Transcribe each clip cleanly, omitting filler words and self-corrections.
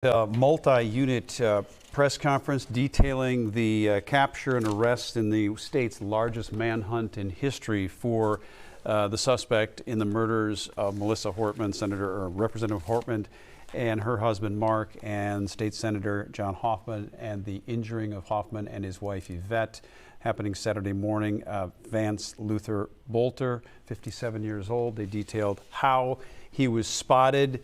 A multi-unit press conference detailing the capture and arrest in the state's largest manhunt in history for the suspect in the murders of Melissa Hortman, Representative Hortman, and her husband Mark, and State Senator John Hoffman, and the injuring of Hoffman and his wife Yvette, happening Saturday morning. Vance Boelter, 57 years old. They detailed how he was spotted.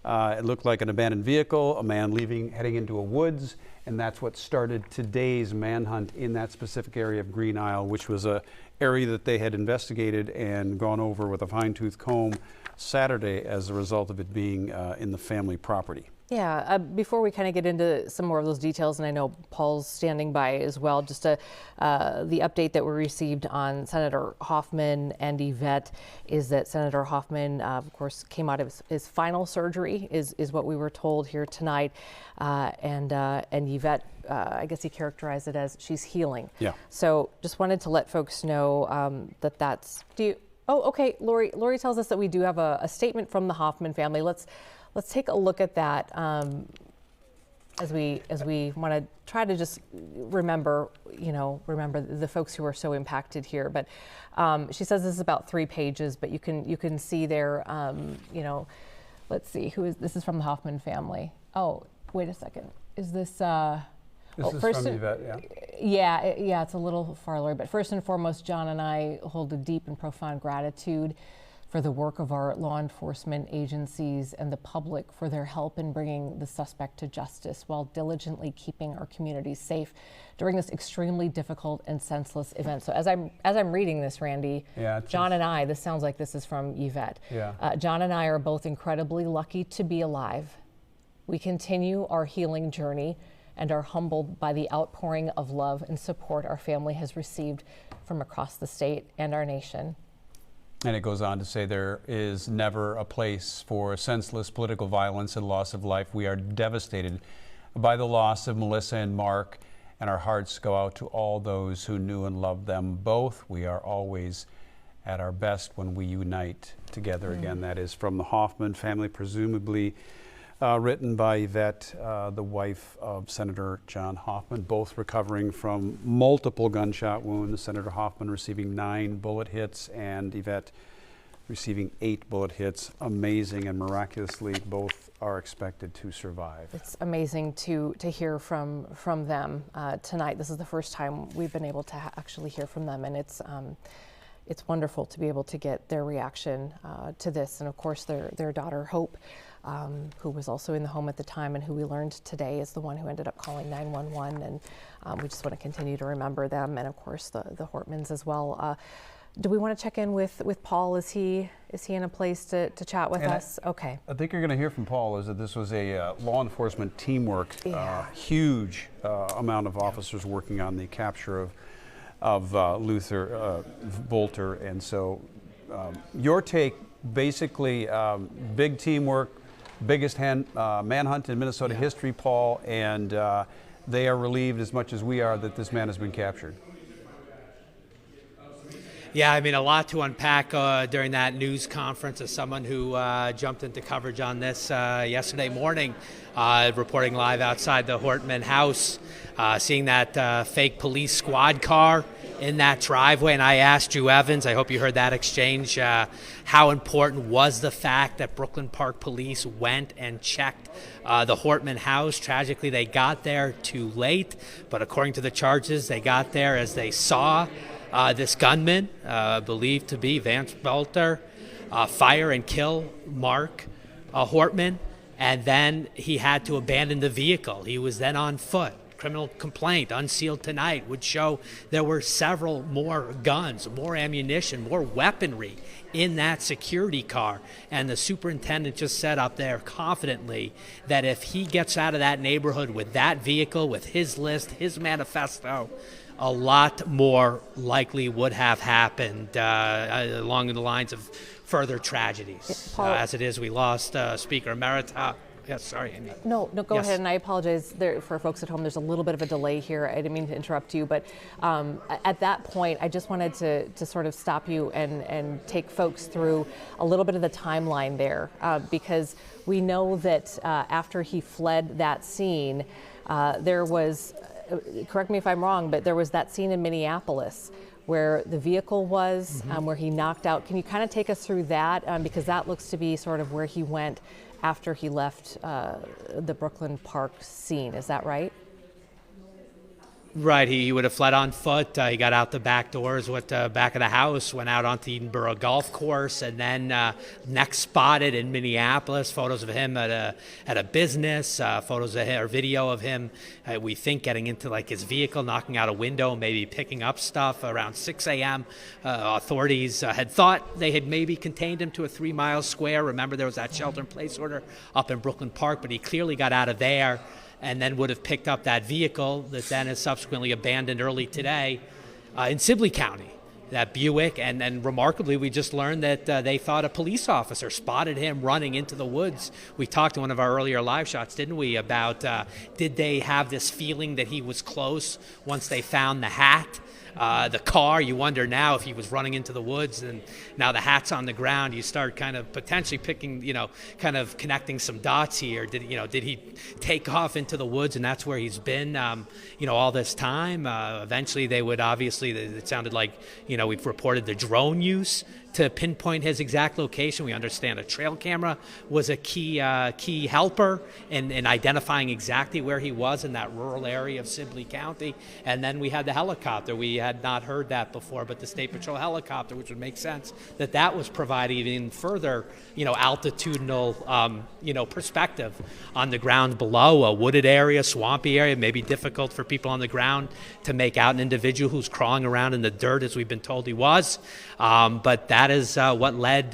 It looked like an abandoned vehicle, a man heading into a woods, and that's what started today's manhunt in that specific area of Green Isle, which was an area that they had investigated and gone over with a fine-tooth comb Saturday as a result of it being in the family property. Yeah, before we kind of get into some more of those details, and I know Paul's standing by as well, just the update that we received on Senator Hoffman and Yvette is that Senator Hoffman, of course, came out of his final surgery, is what we were told here tonight, and Yvette, I guess he characterized it as she's healing. Yeah. So just wanted to let folks know that that's. Oh, okay. Lori tells us that we do have a statement from the Hoffman family. Let's take a look at that as we want to try to just remember the folks who are so impacted here. But she says this is about 3 pages, but you can see there. Let's see this is from the Hoffman family. Oh, wait a second. Is this? This is from Yvette, yeah? Yeah, it's a little far lower. But first and foremost, John and I hold a deep and profound gratitude for the work of our law enforcement agencies and the public for their help in bringing the suspect to justice while diligently keeping our communities safe during this extremely difficult and senseless event. So as I'm reading this, Randy, John and I, this sounds like this is from Yvette. Yeah. John and I are both incredibly lucky to be alive. We continue our healing journey and are humbled by the outpouring of love and support our family has received from across the state and our nation. And it goes on to say there is never a place for senseless political violence and loss of life. We are devastated by the loss of Melissa and Mark, and our hearts go out to all those who knew and loved them both. We are always at our best when we unite together again. That is from the Hoffman family, presumably written by Yvette, the wife of Senator John Hoffman, both recovering from multiple gunshot wounds. Senator Hoffman receiving 9 bullet hits and Yvette receiving 8 bullet hits. Amazing, and miraculously both are expected to survive. It's amazing to hear from them tonight. This is the first time we've been able to actually hear from them, and it's wonderful to be able to get their reaction to this, and of course their daughter Hope, who was also in the home at the time and who we learned today is the one who ended up calling 911, and we just want to continue to remember them, and of course the Hortmans as well. Do we want to check in with Paul? Is he in a place to chat with us? Okay. I think you're going to hear from Paul is that this was a law enforcement teamwork, huge amount of officers working on the capture of Luther Boelter, and so your take, basically big teamwork, biggest manhunt in Minnesota history, Paul, and they are relieved as much as we are that this man has been captured. Yeah, I mean, a lot to unpack during that news conference as someone who jumped into coverage on this yesterday morning, reporting live outside the Hortman house, seeing that fake police squad car in that driveway. And I asked Drew Evans, I hope you heard that exchange, how important was the fact that Brooklyn Park Police went and checked the Hortman house. Tragically, they got there too late, but according to the charges, they got there as they saw this gunman, believed to be Vance Boelter, fire and kill Mark Hortman, and then he had to abandon the vehicle. He was then on foot. Criminal complaint, unsealed tonight, would show there were several more guns, more ammunition, more weaponry in that security car. And the superintendent just said up there confidently that if he gets out of that neighborhood with that vehicle, with his list, his manifesto, a lot more likely would have happened along the lines of further tragedies. As it is, we lost Speaker Emerita Yes, sorry, Amy. No, go Yes. ahead, and I apologize for folks at home. There's a little bit of a delay here. I didn't mean to interrupt you, but at that point, I just wanted to sort of stop you and take folks through a little bit of the timeline there, because we know that after he fled that scene, there was, correct me if I'm wrong, but there was that scene in Minneapolis where the vehicle was, where he knocked out. Can you kind of take us through that? Because that looks to be sort of where he went after he left the Brooklyn Park scene. Is that right? Right, he would have fled on foot. He got out the back doors, went back of the house, went out onto Edinburgh Golf Course, and then next spotted in Minneapolis. Photos of him at a business, photos of him, or video of him. We think getting into like his vehicle, knocking out a window, maybe picking up stuff around 6 a.m. Authorities had thought they had maybe contained him to a 3-mile square. Remember, there was that shelter-in-place order up in Brooklyn Park, but he clearly got out of there, and then would have picked up that vehicle that then is subsequently abandoned early today in Sibley County, that Buick. And then remarkably, we just learned that they thought a police officer spotted him running into the woods. We talked in one of our earlier live shots, didn't we, about did they have this feeling that he was close once they found the hat? The car, you wonder now if he was running into the woods, and now the hat's on the ground. You start kind of potentially picking, kind of connecting some dots here. Did he take off into the woods, and that's where he's been, all this time? Eventually, they would obviously. It sounded like, we've reported the drone use to pinpoint his exact location. We understand a trail camera was a key helper in identifying exactly where he was in that rural area of Sibley County. And then we had the helicopter. We had not heard that before, but the State Patrol helicopter, which would make sense that was providing even further, altitudinal, perspective on the ground below, a wooded area, swampy area, maybe difficult for people on the ground to make out an individual who's crawling around in the dirt, as we've been told he was. But that is what led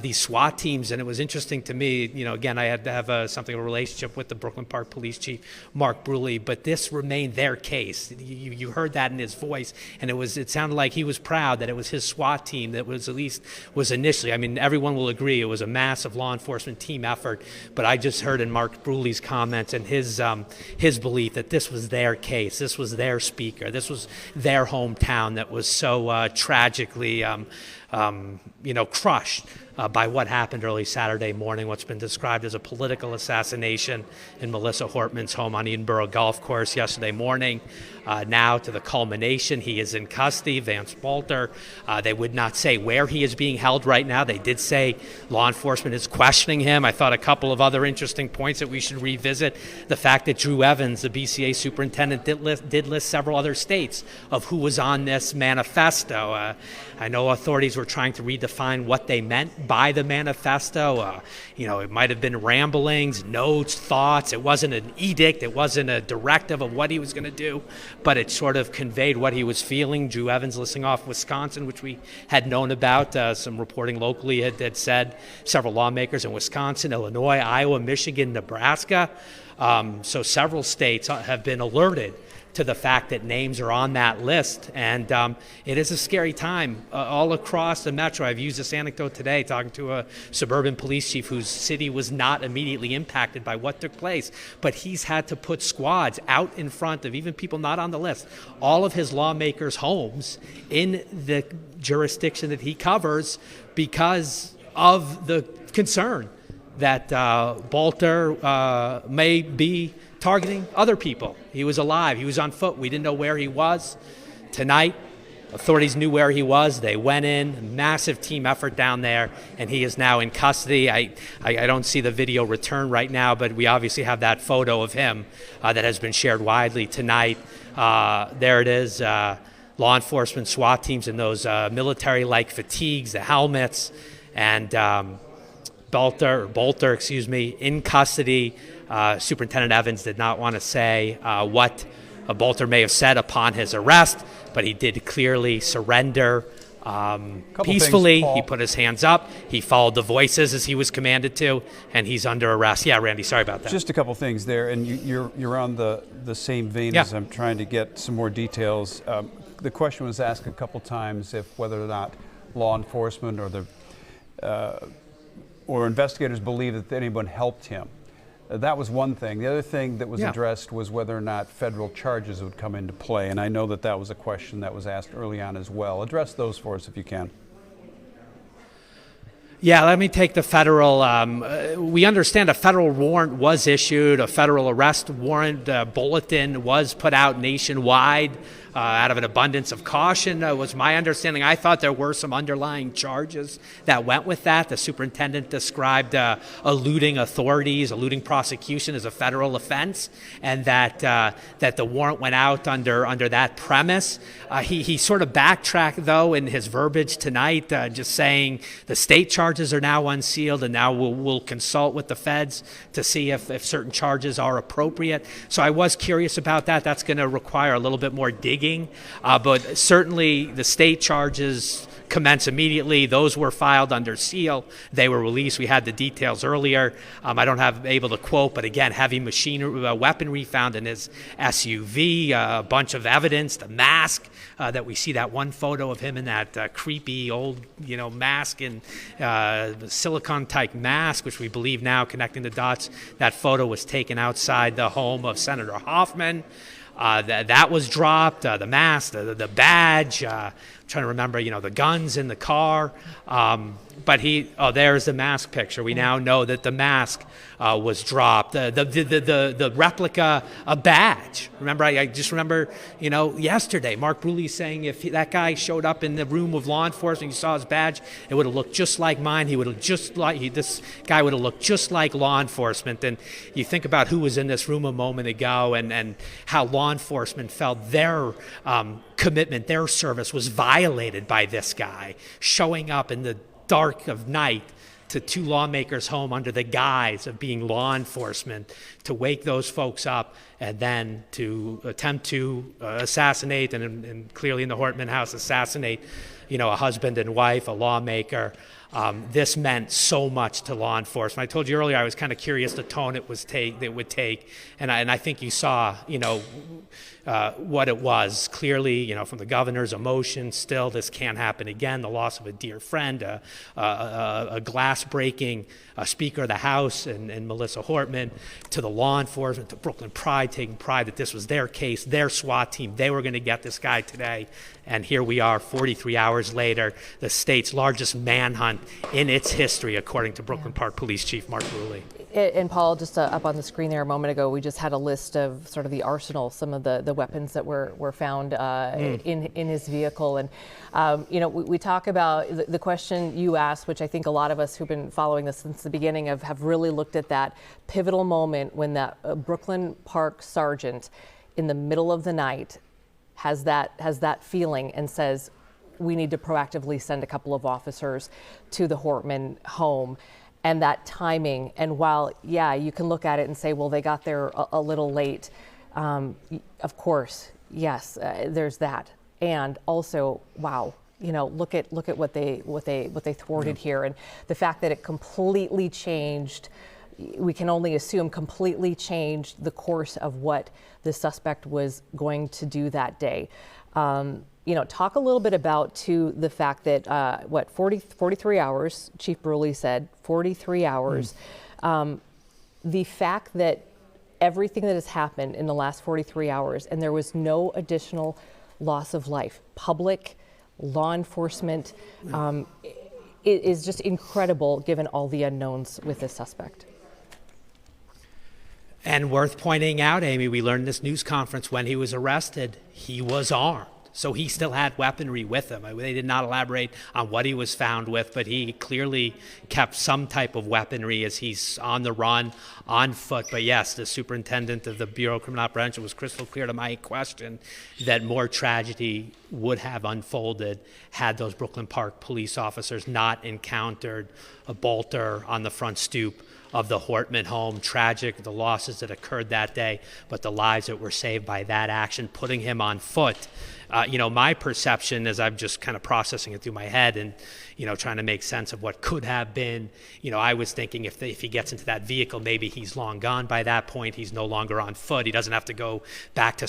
these SWAT teams, and it was interesting to me. Again, I had to have a relationship with the Brooklyn Park Police Chief, Mark Bruley, but this remained their case. You heard that in his voice, and it sounded like he was proud that it was his SWAT team that was initially. I mean, everyone will agree it was a massive law enforcement team effort, but I just heard in Mark Bruley's comments and his belief that this was their case, this was their speaker, this was their hometown that was so tragically crushed by what happened early Saturday morning, what's been described as a political assassination in Melissa Hortman's home on Edinburgh Golf Course yesterday morning. Now to the culmination, he is in custody, Vance Boelter. They would not say where he is being held right now. They did say law enforcement is questioning him. I thought a couple of other interesting points that we should revisit. The fact that Drew Evans, the BCA superintendent, did list several other states of who was on this manifesto. I know authorities were trying to redefine what they meant by the manifesto. It might have been ramblings, notes, thoughts. It wasn't an edict. It wasn't a directive of what he was going to do, but it sort of conveyed what he was feeling. Drew Evans listing off Wisconsin, which we had known about. Some reporting locally had said several lawmakers in Wisconsin, Illinois, Iowa, Michigan, Nebraska. So several states have been alerted to the fact that names are on that list. And it is a scary time all across the metro. I've used this anecdote today talking to a suburban police chief whose city was not immediately impacted by what took place, but he's had to put squads out in front of even people not on the list, all of his lawmakers' homes in the jurisdiction that he covers because of the concern that Boelter may be targeting other people. He was alive. He was on foot. We didn't know where he was. Tonight, authorities knew where he was. They went in, massive team effort down there, and he is now in custody. I don't see the video return right now, but we obviously have that photo of him that has been shared widely tonight. There it is. Law enforcement, SWAT teams in those military-like fatigues, the helmets, and Boelter, in custody. Superintendent Evans did not want to say what Boelter may have said upon his arrest, but he did clearly surrender peacefully. He put his hands up. He followed the voices as he was commanded to, and he's under arrest. Yeah, Randy, sorry about that. Just a couple things there, and you're on the same vein as I'm trying to get some more details. The question was asked a couple times if whether or not law enforcement or investigators believe that anyone helped him. That was one thing. The other thing that was Yeah. addressed was whether or not federal charges would come into play, and I know that that was a question that was asked early on as well. Address those for us if you can. Yeah, let me take the federal. We understand a federal warrant was issued, a federal arrest warrant bulletin was put out nationwide out of an abundance of caution, was my understanding. I thought there were some underlying charges that went with that. The superintendent described eluding authorities, eluding prosecution as a federal offense, and that the warrant went out under that premise. He sort of backtracked, though, in his verbiage tonight, just saying the state charges are now unsealed, and now we'll consult with the feds to see if certain charges are appropriate. So I was curious about that. That's going to require a little bit more digging, but certainly the state charges commence immediately. Those were filed under seal. They were released. We had the details earlier. I don't have able to quote, but again, heavy weaponry found in his SUV, a bunch of evidence, the mask that we see, that one photo of him in that creepy old, mask and silicone-type mask, which we believe now, connecting the dots, that photo was taken outside the home of Senator Hoffman. That was dropped, the mask, the badge, trying to remember, the guns in the car. But there's the mask picture. We now know that the mask was dropped. The replica, a badge. Remember, I just remember, yesterday, Mark Bruley saying if that guy showed up in the room of law enforcement, you saw his badge, it would have looked just like mine. This guy would have looked just like law enforcement. And you think about who was in this room a moment ago and how law enforcement felt their commitment, their service was violated by this guy showing up in the dark of night to two lawmakers' home under the guise of being law enforcement, to wake those folks up and then to attempt to assassinate and clearly in the Hortman house assassinate, a husband and wife, a lawmaker. This meant so much to law enforcement. I told you earlier I was kind of curious the tone it would take, and I think you saw, what it was. Clearly, from the governor's emotion, still this can't happen again. The loss of a dear friend, a glass-breaking Speaker of the House and Melissa Hortman, to the law enforcement, to Brooklyn Pride, taking pride that this was their case, their SWAT team. They were going to get this guy today. And here we are 43 hours later, the state's largest manhunt in its history, according to Brooklyn Park Police Chief Mark Bruley. And Paul, just up on the screen there a moment ago, we just had a list of sort of the arsenal, some of the weapons that were found in his vehicle. And, we talk about the question you asked, which I think a lot of us who've been following this since the beginning have really looked at that pivotal moment when that Brooklyn Park sergeant in the middle of the night has that feeling and says, we need to proactively send a couple of officers to the Hortman home. And that timing, and while, you can look at it and say, well, they got there a little late. Of course, yes, there's that. And also, wow, look at what they thwarted here. And the fact that it completely changed, we can only assume completely changed the course of what the suspect was going to do that day. Talk a little bit about, too, the fact that, 43 hours, Chief Bruley said, 43 hours. The fact that everything that has happened in the last 43 hours, and there was no additional loss of life, public, law enforcement, it is just incredible given all the unknowns with this suspect. And worth pointing out, Amy, we learned in this news conference when he was arrested, he was armed. So he still had weaponry with him. They did not elaborate on what he was found with, but he clearly kept some type of weaponry as he's on the run, on foot. But yes, the superintendent of the Bureau of Criminal Apprehension was crystal clear to my question that more tragedy would have unfolded had those Brooklyn Park police officers not encountered a Boelter on the front stoop of the Hortman home. Tragic, the losses that occurred that day, but the lives that were saved by that action, putting him on foot. My perception, as I'm just kind of processing it through my head and, trying to make sense of what could have been, I was thinking if he gets into that vehicle, maybe he's long gone by that point. He's no longer on foot. He doesn't have to go back to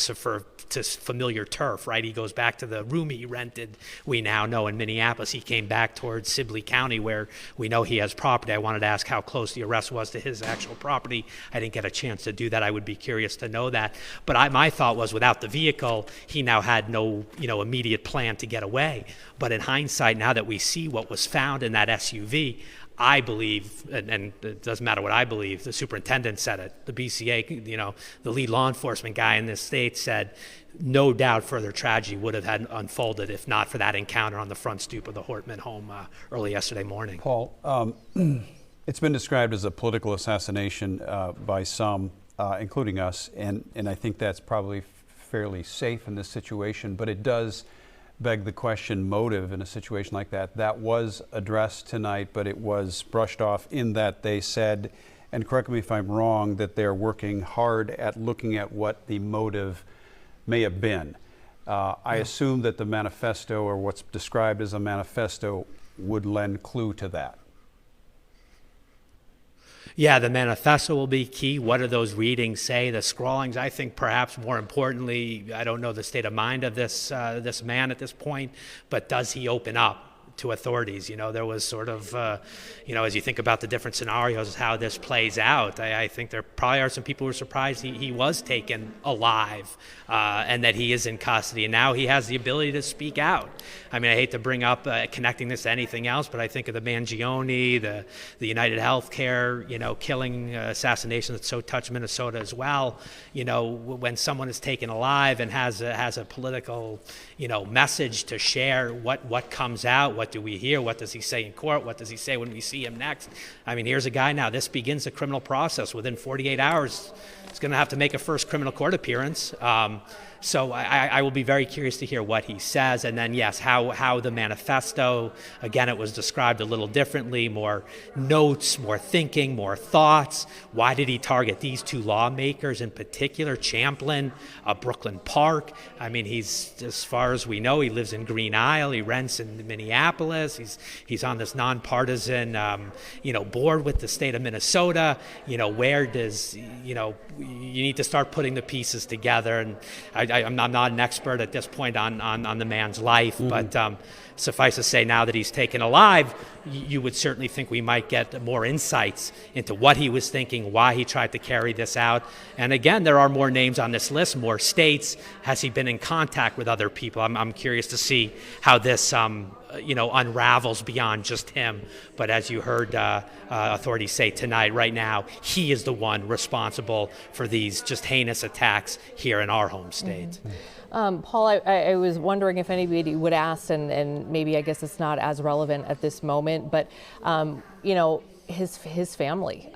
to familiar turf, right? He goes back to the room he rented, we now know, in Minneapolis. He came back towards Sibley County, where we know he has property. I wanted to ask how close the arrest was to his actual property. I didn't get a chance to do that. I would be curious to know that. But my thought was, without the vehicle, he now had no, immediate plan to get away. But in hindsight, now that we see what was found in that SUV, I believe, and it doesn't matter what I believe, the superintendent said it, the BCA, the lead law enforcement guy in this state said, no doubt further tragedy would have had unfolded if not for that encounter on the front stoop of the Hortman home early yesterday morning. Paul, it's been described as a political assassination by some, including us, and I think that's probably fairly safe in this situation, but it does beg the question, motive in a situation like that. That was addressed tonight, but it was brushed off in that they said, and correct me if I'm wrong, that they're working hard at looking at what the motive may have been. I assume that the manifesto, or what's described as a manifesto, would lend clue to that. Yeah, the manifesto will be key. What do those readings say? The scrawlings, I think, perhaps more importantly, I don't know the state of mind of this man at this point, but does he open up to authorities? There was sort of, as you think about the different scenarios, how this plays out, I think there probably are some people who are surprised he was taken alive and that he is in custody. And now he has the ability to speak out. I mean, I hate to bring up connecting this to anything else, but I think of the Mangione, the United Healthcare, killing assassination that so touched Minnesota as well. When someone is taken alive and has a political, message to share, what comes out, what do we hear, what does he say in court, what does he say when we see him next? I mean, here's a guy now, this begins a criminal process. Within 48 hours, he's going to have to make a first criminal court appearance. So I will be very curious to hear what he says. And then, yes, how the manifesto, again, it was described a little differently, more notes, more thinking, more thoughts. Why did he target these two lawmakers in particular, Champlin, Brooklyn Park? I mean, he's, as far as we know, he lives in Green Isle. He rents in Minneapolis. He's on this nonpartisan, board with the state of Minnesota. Where does, you need to start putting the pieces together. And I'm not an expert at this point on the man's life, but suffice to say, now that he's taken alive, you would certainly think we might get more insights into what he was thinking, why he tried to carry this out. And again, there are more names on this list, more states. Has he been in contact with other people? I'm curious to see how this unravels beyond just him. But as you heard authorities say tonight, right now, he is the one responsible for these just heinous attacks here in our home state. Paul, I was wondering if anybody would ask, and maybe I guess it's not as relevant at this moment, but his family,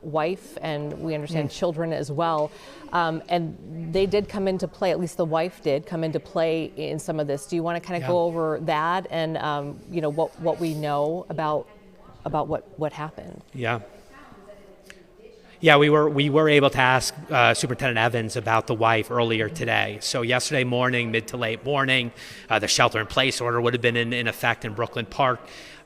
wife, and we understand children as well, and they did come into play. At least the wife did come into play in some of this. Do you want to kind of go over that and what we know about what happened? Yeah, we were able to ask Superintendent Evans about the wife earlier today. So yesterday morning, mid to late morning, the shelter-in-place order would have been in effect in Brooklyn Park.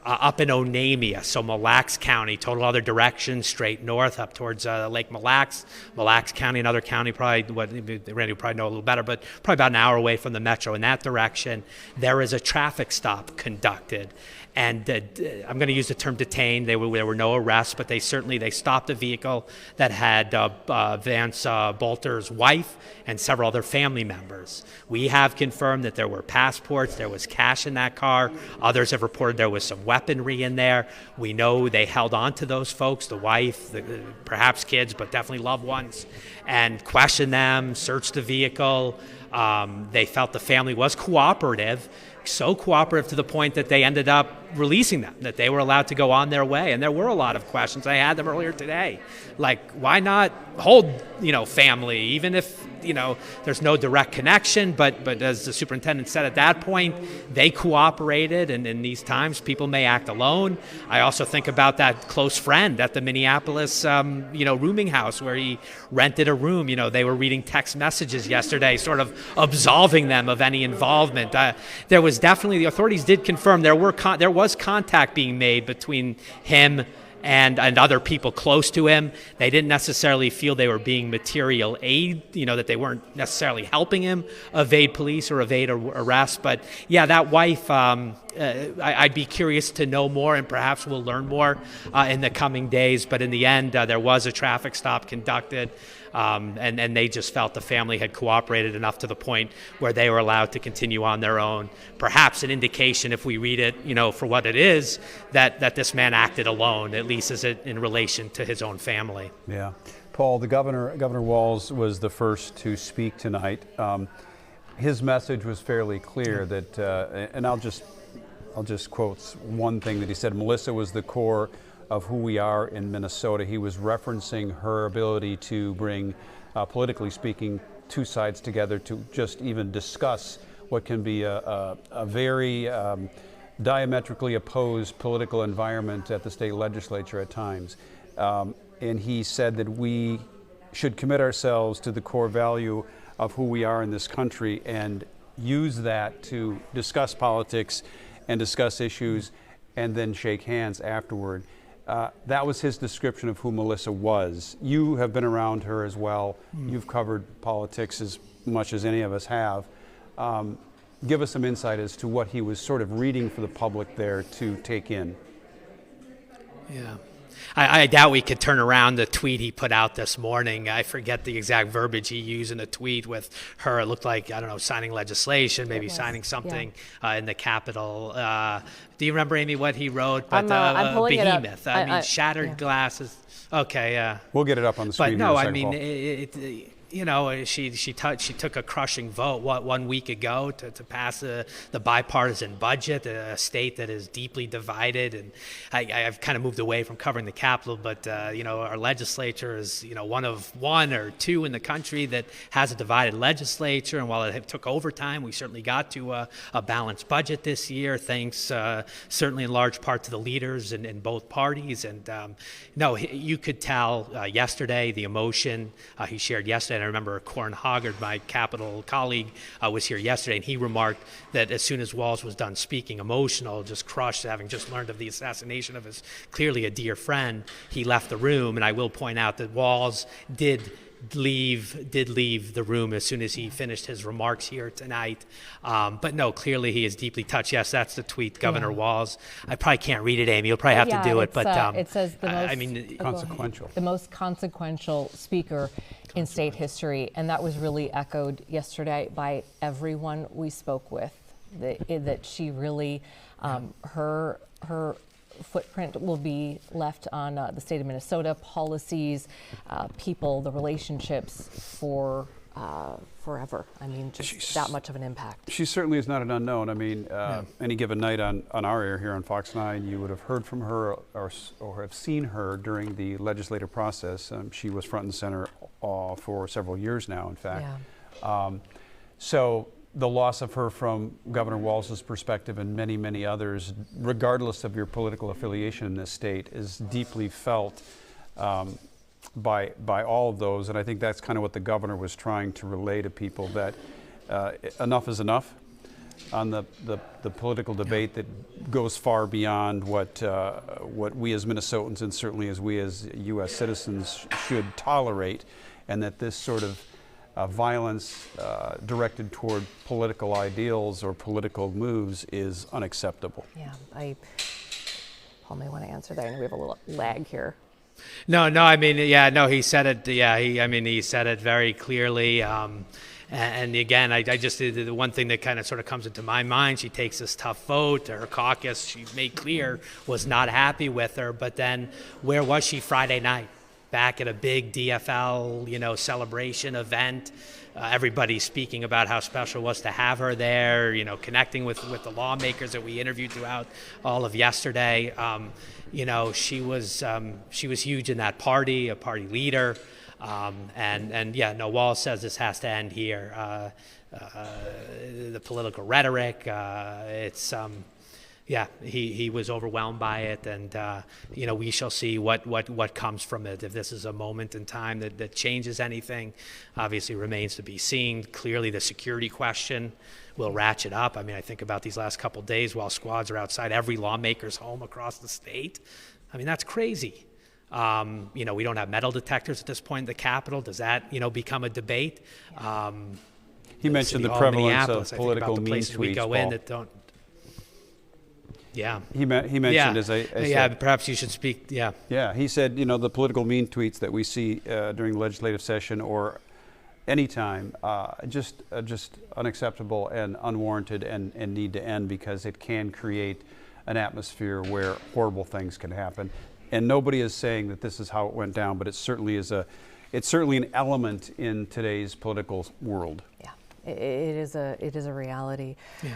Up in Onamia, so Mille Lacs County, total other direction, straight north up towards Lake Mille Lacs. Mille Lacs County, another county, Randy would probably know a little better, but probably about an hour away from the metro in that direction. There is a traffic stop conducted. And I'm going to use the term detained. There were no arrests, but they stopped a vehicle that had Vance Boelter's wife and several other family members. We have confirmed that there were passports, there was cash in that car. Others have reported there was some weaponry in there. We know they held on to those folks, the wife, perhaps kids, but definitely loved ones, and questioned them, searched the vehicle. They felt the family was cooperative, so cooperative to the point that they ended up releasing them, that they were allowed to go on their way. And there were a lot of questions. I had them earlier today. Like, why not hold, family, even if, there's no direct connection, but as the superintendent said at that point, they cooperated, and in these times, people may act alone. I also think about that close friend at the Minneapolis, rooming house where he rented a room. They were reading text messages yesterday, sort of absolving them of any involvement. There was definitely, the authorities did confirm there was contact being made between him and other people close to him. They didn't necessarily feel they were being material aid, that they weren't necessarily helping him evade police or evade arrest. But yeah, that wife, I'd be curious to know more, and perhaps we'll learn more in the coming days. But in the end, there was a traffic stop conducted, and they just felt the family had cooperated enough to the point where they were allowed to continue on their own. Perhaps an indication, if we read it, for what it is, that this man acted alone, at least as it in relation to his own family. Yeah. Paul, Governor Walz was the first to speak tonight. His message was fairly clear that, and I'll just quote one thing that he said. Melissa was the core of who we are in Minnesota. He was referencing her ability to bring, politically speaking, two sides together to just even discuss what can be a very diametrically opposed political environment at the state legislature at times. And he said that we should commit ourselves to the core value of who we are in this country and use that to discuss politics and discuss issues and then shake hands afterward. That was his description of who Melissa was. You have been around her as well. You've covered politics as much as any of us have. Give us some insight as to what he was sort of reading for the public there to take in. Yeah. I doubt we could turn around the tweet he put out this morning. I forget the exact verbiage he used in the tweet with her. It looked like, I don't know, signing legislation, maybe signing something in the Capitol. Do you remember, Amy, what he wrote? But I'm pulling behemoth. It up. I mean, shattered glasses. Okay, yeah. We'll get it up on the screen. But no, here I mean, Paul. she took a crushing vote 1 week ago to pass the bipartisan budget, a state that is deeply divided. And I've kind of moved away from covering the Capitol, but our legislature is one or two in the country that has a divided legislature. And while it took overtime, we certainly got to a balanced budget this year, thanks certainly in large part to the leaders in both parties. And you could tell yesterday the emotion he shared yesterday. And I remember Corin Hoggard, my Capitol colleague, was here yesterday, and he remarked that as soon as Walz was done speaking, emotional, just crushed, having just learned of the assassination of his clearly a dear friend, he left the room. And I will point out that Walz did leave the room as soon as he finished his remarks here tonight. But no, clearly he is deeply touched. Yes, that's the tweet, Governor Walz. I probably can't read it, Amy. You'll probably have to do it. But it says the most consequential speaker in state history, and that was really echoed yesterday by everyone we spoke with. That she really, her footprint will be left on the state of Minnesota, policies, people, the relationships for forever. I mean, just that much of an impact. She certainly is not an unknown. I mean, any given night on our air here on Fox 9, you would have heard from her or have seen her during the legislative process. She was front and center for several years now, in fact. Yeah. So the loss of her from Governor Walz's perspective and many, many others, regardless of your political affiliation in this state, is deeply felt by all of those. And I think that's kind of what the governor was trying to relay to people, that enough is enough on the political debate that goes far beyond what we as Minnesotans and certainly as we as U.S. citizens should tolerate, and that this sort of violence directed toward political ideals or political moves is unacceptable. Yeah, Paul may want to answer that. I know we have a little lag here. No, I mean, he said it. Yeah, he said it very clearly. And again, I just, the one thing that kind of sort of comes into my mind, she takes this tough vote. Her caucus, she made clear, was not happy with her. But then where was she Friday night? Back at a big DFL, celebration event. Everybody speaking about how special it was to have her there, connecting with the lawmakers that we interviewed throughout all of yesterday. She was huge in that party, a party leader. Walz says this has to end here. The political rhetoric, he was overwhelmed by it, and we shall see what comes from it. If this is a moment in time that changes anything, obviously remains to be seen. Clearly, the security question will ratchet up. I mean, I think about these last couple of days while squads are outside every lawmaker's home across the state. I mean, that's crazy. You know, we don't have metal detectors at this point in the Capitol. Does that, you know, become a debate? He mentioned the prevalence of political mean tweets, we go Paul. in that don't. Yeah. He mentioned, yeah. as I yeah, said, perhaps you should speak. Yeah. Yeah, he said, you know, the political mean tweets that we see during the legislative session or anytime, just unacceptable and unwarranted and need to end, because it can create an atmosphere where horrible things can happen. And nobody is saying that this is how it went down, but it certainly is it's certainly an element in today's political world. Yeah. It is a reality. Yeah.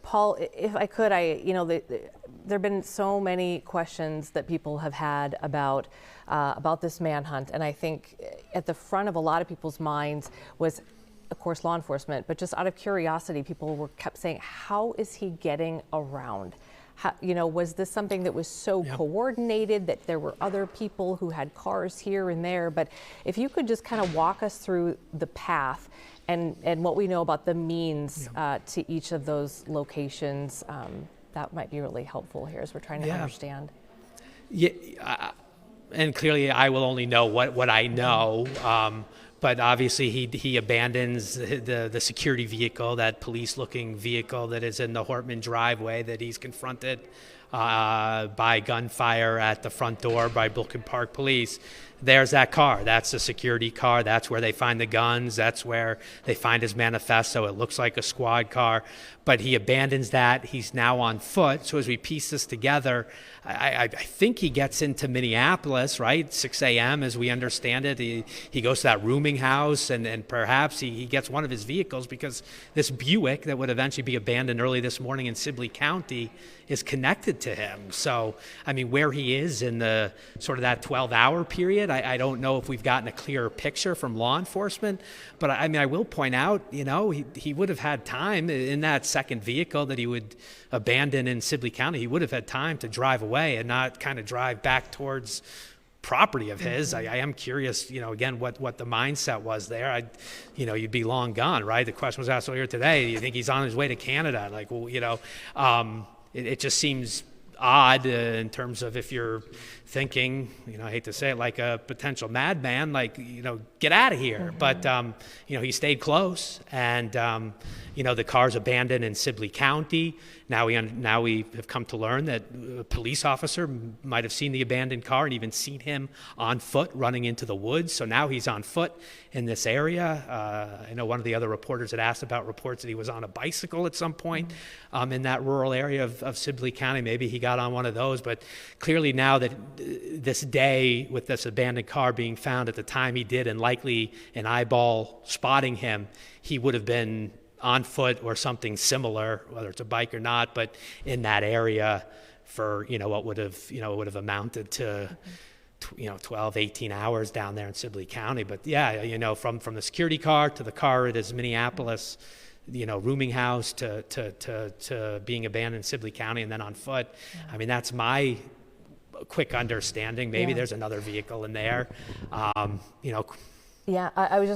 Paul, if I could, you know, there have been so many questions that people have had about this manhunt, and I think at the front of a lot of people's minds was, of course, law enforcement, but just out of curiosity, people kept saying, how is he getting around? How, you know, was this something that was so coordinated that there were other people who had cars here and there? But if you could just kind of walk us through the path and what we know about the means to each of those locations, that might be really helpful here as we're trying to understand. Yeah, and clearly I will only know what I know. But obviously he abandons the security vehicle, that police-looking vehicle that is in the Hortman driveway that he's confronted by gunfire at the front door by Brooklyn Park Police. There's that car. That's the security car. That's where they find the guns. That's where they find his manifesto. It looks like a squad car. But he abandons that. He's now on foot. So as we piece this together, I think he gets into Minneapolis, right? 6 a.m. as we understand it. He goes to that rooming house, and perhaps he gets one of his vehicles, because this Buick that would eventually be abandoned early this morning in Sibley County is connected to him. So, I mean, where he is in the sort of that 12-hour period, I don't know if we've gotten a clearer picture from law enforcement. But I mean, I will point out, you know, he would have had time in that second vehicle that he would abandon in Sibley County. He would have had time to drive away and not kind of drive back towards property of his. I am curious, you know, again, what the mindset was there. You know, you'd be long gone, right? The question was asked earlier today, do you think he's on his way to Canada? Like, well, you know, it just seems odd in terms of if you're thinking, you know, I hate to say it, like a potential madman, like, you know, get out of here. But, you know, he stayed close, and, you know, the car's abandoned in Sibley County. Now we have come to learn that a police officer might have seen the abandoned car and even seen him on foot running into the woods. So now he's on foot in this area. I know one of the other reporters had asked about reports that he was on a bicycle at some point in that rural area of Sibley County. Maybe he got on one of those. But clearly now that this day with this abandoned car being found at the time he did, and likely an eyeball spotting him, he would have been on foot or something similar, whether it's a bike or not, but in that area for, you know, what would have amounted to, you know, 12, 18 hours down there in Sibley County. But yeah, you know, from the security car to the car at his Minneapolis, you know, rooming house to being abandoned in Sibley County and then on foot. I mean, that's my quick understanding. Maybe there's another vehicle in there, you know. Yeah, I was just